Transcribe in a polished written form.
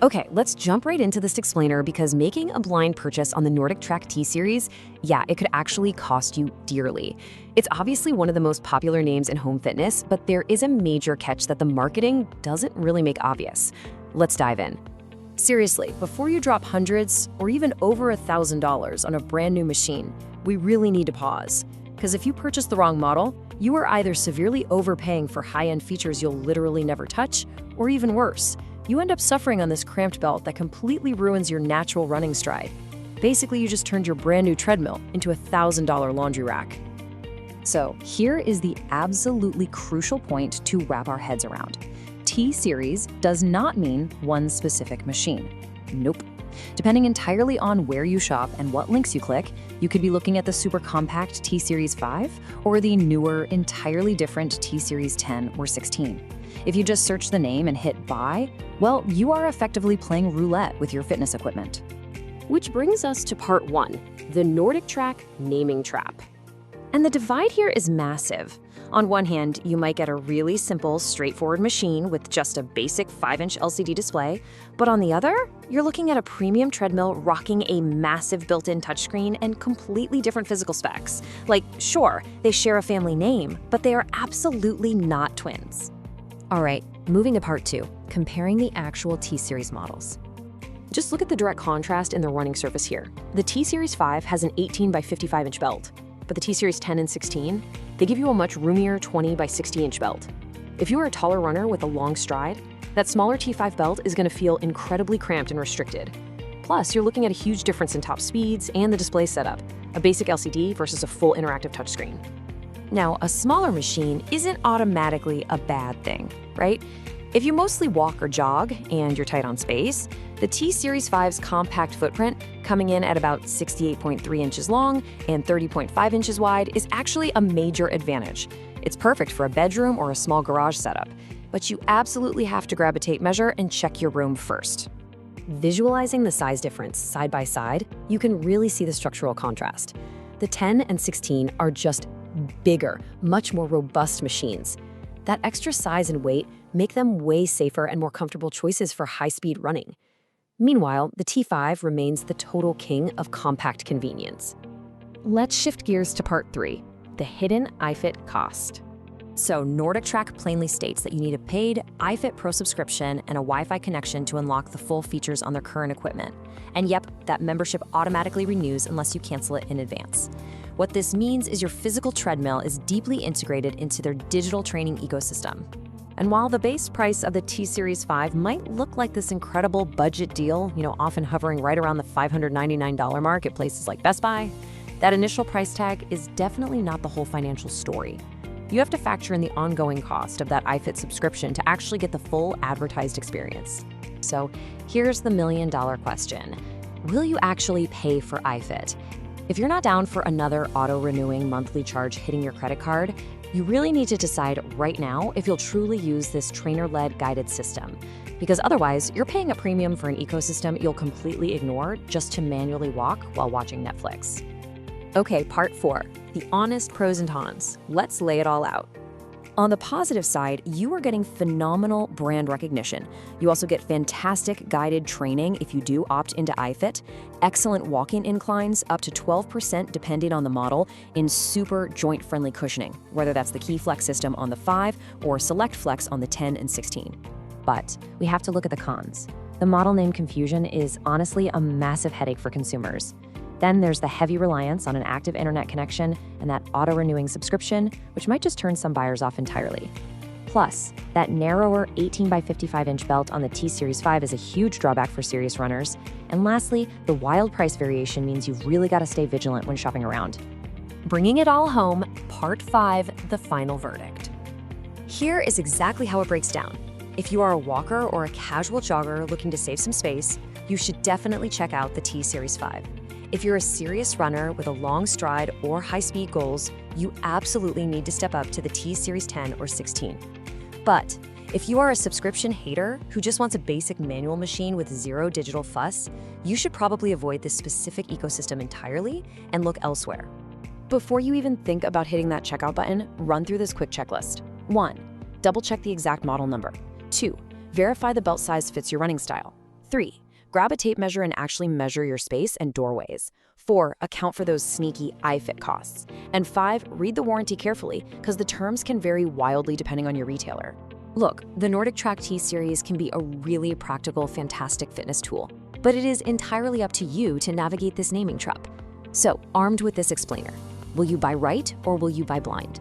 Okay, let's jump right into this explainer because making a blind purchase on the NordicTrack T Series, yeah, it could actually cost you dearly. It's obviously one of the most popular names in home fitness, but there is a major catch that the marketing doesn't really make obvious. Let's dive in. Seriously, before you drop hundreds or even over $1,000 on a brand new machine, we really need to pause. Because if you purchase the wrong model, you are either severely overpaying for high-end features you'll literally never touch, or even worse, you end up suffering on this cramped belt that completely ruins your natural running stride. Basically, you just turned your brand new treadmill into a $1,000 laundry rack. So here is the absolutely crucial point to wrap our heads around. T Series does not mean one specific machine. Nope. Depending entirely on where you shop and what links you click, you could be looking at the super compact T Series 5 or the newer, entirely different T Series 10 or 16. If you just search the name and hit buy, well, you are effectively playing roulette with your fitness equipment. Which brings us to part 1, the NordicTrack naming trap. And the divide here is massive. On one hand, you might get a really simple, straightforward machine with just a basic 5-inch LCD display, but on the other, you're looking at a premium treadmill rocking a massive built-in touchscreen and completely different physical specs. Like, sure, they share a family name, but they are absolutely not twins. All right, moving to part 2, comparing the actual T Series models. Just look at the direct contrast in the running surface here. The T Series 5 has an 18 by 55-inch belt, but the T Series 10 and 16, they give you a much roomier 20 by 60-inch belt. If you are a taller runner with a long stride, that smaller T5 belt is going to feel incredibly cramped and restricted. Plus, you're looking at a huge difference in top speeds and the display setup, a basic LCD versus a full interactive touchscreen. Now, a smaller machine isn't automatically a bad thing, right? If you mostly walk or jog and you're tight on space, the T Series 5's compact footprint, coming in at about 68.3 inches long and 30.5 inches wide, is actually a major advantage. It's perfect for a bedroom or a small garage setup, but you absolutely have to grab a tape measure and check your room first. Visualizing the size difference side by side, you can really see the structural contrast. The 10 and 16 are just bigger, much more robust machines. That extra size and weight make them way safer and more comfortable choices for high-speed running. Meanwhile, the T5 remains the total king of compact convenience. Let's shift gears to part 3, the hidden iFIT cost. So NordicTrack plainly states that you need a paid iFIT Pro subscription and a Wi-Fi connection to unlock the full features on their current equipment. And yep, that membership automatically renews unless you cancel it in advance. What this means is your physical treadmill is deeply integrated into their digital training ecosystem. And while the base price of the T Series 5 might look like this incredible budget deal, often hovering right around the $599 mark at places like Best Buy, that initial price tag is definitely not the whole financial story. You have to factor in the ongoing cost of that iFIT subscription to actually get the full advertised experience. So here's the million-dollar question. Will you actually pay for iFIT? If you're not down for another auto-renewing monthly charge hitting your credit card, you really need to decide right now if you'll truly use this trainer-led guided system. Because otherwise, you're paying a premium for an ecosystem you'll completely ignore just to manually walk while watching Netflix. Okay, part 4, the honest pros and cons. Let's lay it all out. On the positive side, you are getting phenomenal brand recognition. You also get fantastic guided training if you do opt into iFIT, excellent walk-in inclines, up to 12% depending on the model, in super joint-friendly cushioning, whether that's the Key Flex system on the 5 or Select Flex on the 10 and 16. But we have to look at the cons. The model name confusion is honestly a massive headache for consumers. Then there's the heavy reliance on an active internet connection and that auto-renewing subscription, which might just turn some buyers off entirely. Plus, that narrower 18 by 55-inch belt on the T Series 5 is a huge drawback for serious runners. And lastly, the wild price variation means you've really got to stay vigilant when shopping around. Bringing it all home, part 5, the final verdict. Here is exactly how it breaks down. If you are a walker or a casual jogger looking to save some space, you should definitely check out the T Series 5. If you're a serious runner with a long stride or high-speed goals, you absolutely need to step up to the T Series 10 or 16. But if you are a subscription hater who just wants a basic manual machine with zero digital fuss, you should probably avoid this specific ecosystem entirely and look elsewhere. Before you even think about hitting that checkout button, run through this quick checklist. 1. Double-check the exact model number. 2. Verify the belt size fits your running style. 3. Grab a tape measure and actually measure your space and doorways. 4. Account for those sneaky iFIT costs. And 5. Read the warranty carefully, because the terms can vary wildly depending on your retailer. Look, the NordicTrack T Series can be a really practical, fantastic fitness tool, but it is entirely up to you to navigate this naming trap. So, armed with this explainer, will you buy right or will you buy blind?